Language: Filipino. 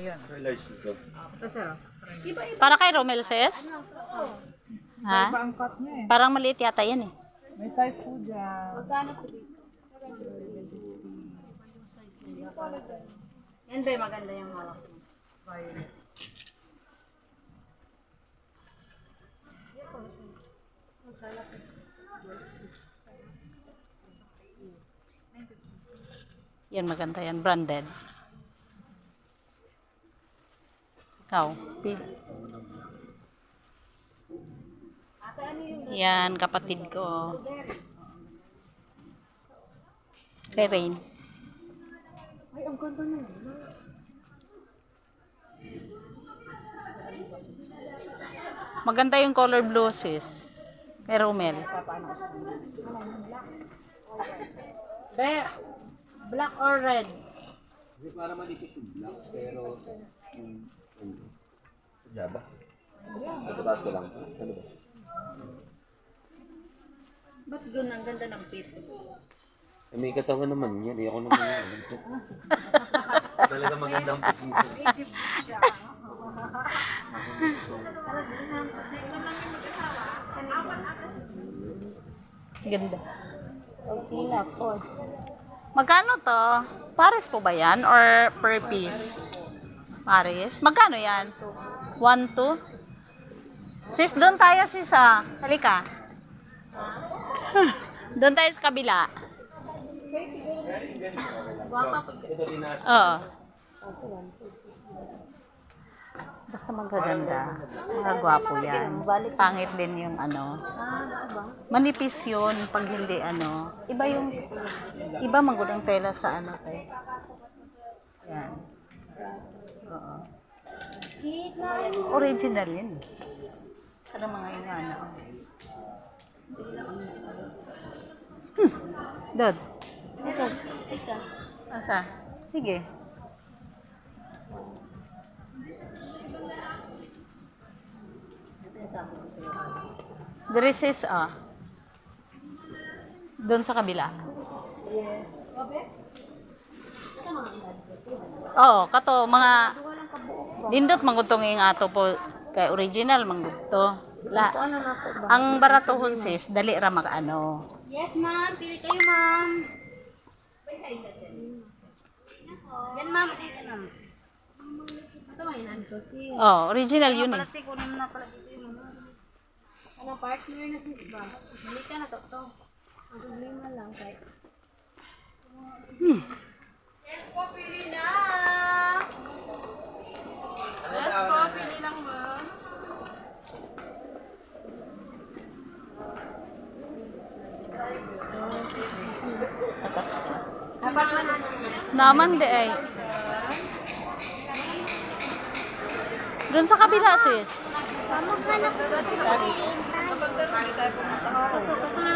yan. Large ito. Ito sir. Para kay Romel, sis? Ha? Iba ang cut niya eh. Parang maliit yata yan eh. May size po dyan. Magkano po dito? Yan ba maganda yung hawak mo? Violet. Yan maganda yan, branded. Ikaw, yan, kapatid ko. Kay Rain. Ay, ang ganda na. Maganda yung color blue, sis. Kay Romel. Be, black or red? Hindi para manipis yung black, pero Java. Matataas ko lang. Ano ba? Ba't gano'n? Ang ganda ng pit. Eh, may katawan naman yan. Eh, ako naman yan. Talaga magandang pagkito. Ganda. Okay na po. Magkano to? Pares po ba yan? Or per piece? Pares? Magkano yan? 1, 2? Sis, doon tayo sis ah. Halika. Doon tayo sa kabila. Oo. Basta magaganda. Mga gwapo yan. Pangit din yung ano. Manipis yun pag hindi ano. Iba magudang tela sa ano to. Yan. Oo. Original yun. Kada mga inano. Dod. Asa? Sige. There is doon sa kabila. Oo, kato mga dindot manggutong yung ato po kay original mangguto. Ang baratuhon sis, dali ra ano. Yes, ma'am. Pili kayo, ma'am. Yan, ma'am. Dito, ma'am. Ito, may nandito si... Oh, original yun eh. Palati, kunin mo na pala dito yung mga... Ano, partner na si iba. Bili ka na to. Ang problema lang kahit... Yes po, pili na! Yes po, pili lang, ma'am. Dapat man Naman de ay. Doon sa kabila sis. Kapag